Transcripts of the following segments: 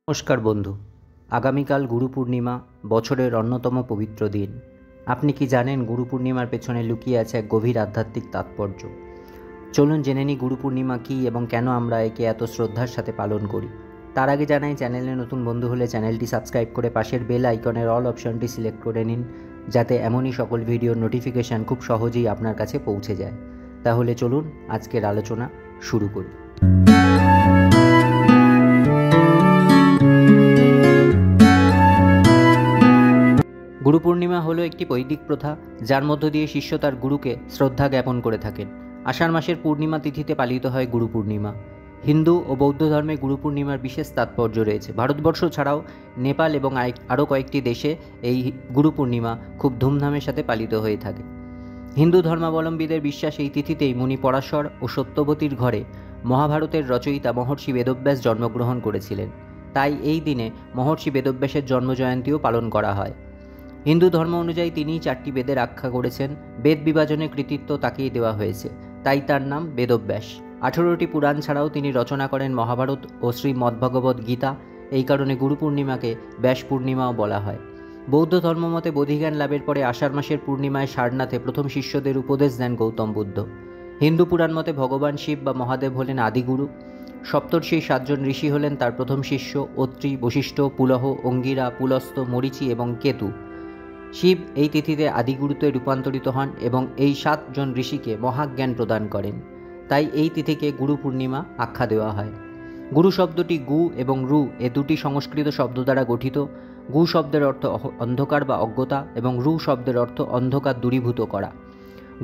নমস্কার বন্ধু। আগামীকাল গুরু পূর্ণিমা, বছরের অন্যতম পবিত্র দিন। আপনি কি জানেন গুরু পূর্ণিমার পেছনে লুকিয়ে আছে এক গভীর আধ্যাত্মিক তাৎপর্য? চলুন জেনে নিই গুরু পূর্ণিমা কী এবং কেন আমরা একে এত শ্রদ্ধার সাথে পালন করি। তার আগে জানাই, চ্যানেলে নতুন বন্ধু হলে চ্যানেলটি সাবস্ক্রাইব করে পাশের বেল আইকনের অল অপশনটি সিলেক্ট করে নিন, যাতে এমনই সকল ভিডিওর নোটিফিকেশান খুব সহজেই আপনার কাছে পৌঁছে যায়। তাহলে চলুন আজকের আলোচনা শুরু করি। গুরু পূর্ণিমা হলো একটি বৈদিক প্রথা, যার মধ্য দিয়ে শিষ্য তার গুরুকে শ্রদ্ধা জ্ঞাপন করে থাকেন। আষাঢ় মাসের পূর্ণিমা তিথিতে পালিত হয় গুরু পূর্ণিমা। হিন্দু ও বৌদ্ধ ধর্মে গুরু পূর্ণিমার বিশেষ তাৎপর্য রয়েছে। ভারতবর্ষ ছাড়াও নেপাল এবং আরও কয়েকটি দেশে এই গুরু পূর্ণিমা খুব ধুমধামের সাথে পালিত হয়ে থাকে। হিন্দু ধর্মাবলম্বীদের বিশ্বাস, এই তিথিতেই মুনি পরাশর ও সত্যবতীর ঘরে মহাভারতের রচয়িতা মহর্ষি বেদব্যাস জন্মগ্রহণ করেছিলেন। তাই এই দিনে মহর্ষি বেদব্যাসের জন্মজয়ন্তীও পালন করা হয়। হিন্দু ধর্ম অনুযায়ী তিনিই 4টি বেদের আখ্যা করেছেন। বেদ বিভাজনের কৃতিত্ব তাকেই দেওয়া হয়েছে, তাই তার নাম বেদব্যাস। 18টি পুরাণ ছাড়াও তিনি রচনা করেন মহাভারত ও শ্রীমদ্ভগবদ্ গীতা। এই কারণে গুরু পূর্ণিমাকে ব্যাস পূর্ণিমাও বলা হয়। বৌদ্ধ ধর্মমতে বোধিজ্ঞান লাভের পরে আষাঢ় মাসের পূর্ণিমায় সারনাথে প্রথম শিষ্যদের উপদেশ দেন গৌতম বুদ্ধ। হিন্দু পুরাণ মতে ভগবান শিব বা মহাদেব হলেন আদিগুরু। সপ্তর্ষি 7 জন ঋষি হলেন তার প্রথম শিষ্য: অত্রি, বশিষ্ঠ, পুলহ, অঙ্গিরা, পুলস্ত, মরীচি এবং কেতু। শিব এই তিথিতে আদিগুরুতে রূপান্তরিত হন এবং এই 7 জন ঋষিকে মহাজ্ঞান প্রদান করেন। তাই এই তিথিকে গুরু পূর্ণিমা আখ্যা দেওয়া হয়। গুরু শব্দটি গু এবং রু এ দুটি সংস্কৃত শব্দ দ্বারা গঠিত। গু শব্দের অর্থ অন্ধকার বা অজ্ঞতা এবং রু শব্দের অর্থ অন্ধকার দূরীভূত করা।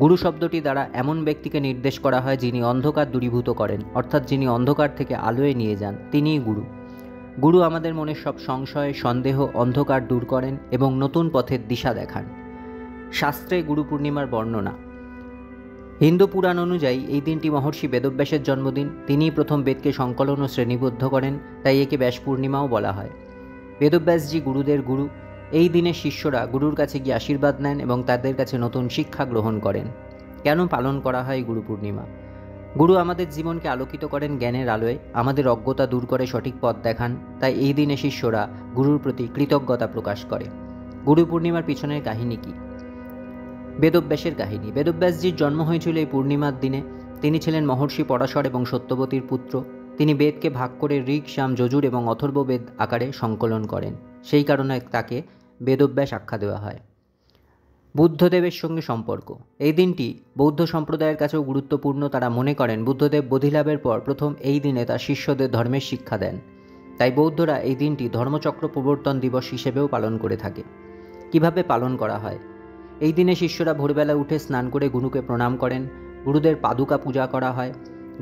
গুরু শব্দটি দ্বারা এমন ব্যক্তিকে নির্দেশ করা হয় যিনি অন্ধকার দূরীভূত করেন, অর্থাৎ যিনি অন্ধকার থেকে আলোয় নিয়ে যান, তিনিই গুরু। গুরু আমাদের মনের সব সংশয়, সন্দেহ, অন্ধকার দূর করেন এবং নতুন পথের দিশা দেখান। শাস্ত্রে গুরু পূর্ণিমার বর্ণনা। হিন্দু পুরাণ অনুযায়ী এই দিনটি মহর্ষি বেদব্যাসের জন্মদিন। তিনিই প্রথম বেদকে সংকলন ও শ্রেণীবদ্ধ করেন, তাই একে ব্যাস পূর্ণিমাও বলা হয়। বেদব্যাসজি গুরুদের গুরু। এই দিনে শিষ্যরা গুরুর কাছে গিয়ে আশীর্বাদ নেন এবং তাদের কাছে নতুন শিক্ষা গ্রহণ করেন। কেন পালন করা হয় গুরু পূর্ণিমা? গুরু আমাদের জীবনকে আলোকিত করেন জ্ঞানের আলোয়, আমাদের অজ্ঞতা দূর করে সঠিক পথ দেখান। তাই এই দিনে শিষ্যরা গুরুর প্রতি কৃতজ্ঞতা প্রকাশ করে। গুরু পূর্ণিমার পিছনের কাহিনী কি? বেদব্যাসের কাহিনী। বেদব্যাসজির জন্ম হয়েছিল এই পূর্ণিমার দিনে। তিনি ছিলেন মহর্ষি পরাশর এবং সত্যবতীর পুত্র। তিনি বেদকে ভাগ করে ঋক, সাম, যজুর এবং অথর্ব বেদ আকারে সংকলন করেন। সেই কারণে তাকে বেদব্যাস আখ্যা দেওয়া হয়। বুদ্ধদেবের সঙ্গে সম্পর্ক। এই দিনটি বৌদ্ধ সম্প্রদায়ের কাছেও গুরুত্বপূর্ণ। তারা মনে করেন বুদ্ধদেব বোধিলাভের পর প্রথম এই দিনে তার শিষ্যদের ধর্মের শিক্ষা দেন। তাই বৌদ্ধরা এই দিনটি ধর্মচক্র প্রবর্তন দিবস হিসেবেও পালন করে থাকে। কিভাবে পালন করা হয়? এই দিনে শিষ্যরা ভোরবেলা উঠে স্নান করে গুরুকে প্রণাম করেন। গুরুদের পাদুকা পূজা করা হয়।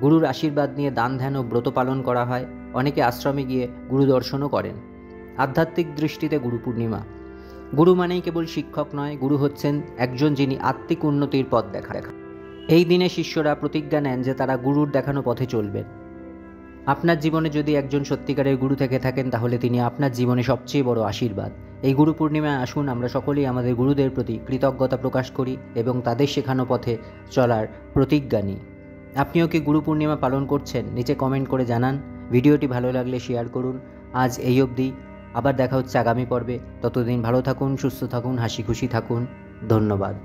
গুরুর আশীর্বাদ নিয়ে দান ধ্যান ও ব্রত পালন করা হয়। অনেকে আশ্রমে গিয়ে গুরু দর্শনও করেন। আধ্যাত্মিক দৃষ্টিতে গুরু পূর্ণিমা। গুরু মানেই কেবল শিক্ষক নয়, গুরু হচ্ছেন একজন যিনি আত্মিক উন্নতির পথ দেখান। এই দিনে শিষ্যরা প্রতিজ্ঞা নেন যে তারা গুরুর দেখানো পথে চলবেন। আপনার জীবনে যদি একজন সত্যিকারের গুরু থেকে থাকেন, তাহলে তিনি আপনার জীবনে সবচেয়ে বড় আশীর্বাদ। এই গুরু পূর্ণিমায় আসুন আমরা সকলেই আমাদের গুরুদের প্রতি কৃতজ্ঞতা প্রকাশ করি এবং তাদের শেখানো পথে চলার প্রতিজ্ঞা নিই। আপনিও কি গুরু পূর্ণিমা পালন করছেন? নিচে কমেন্ট করে জানান। ভিডিওটি ভালো লাগলে শেয়ার করুন। আজ এই অবধি। আবার দেখা হচ্ছে আগামী পর্বে। ততদিন ভালো থাকুন, সুস্থ থাকুন, হাসি খুশি থাকুন। ধন্যবাদ।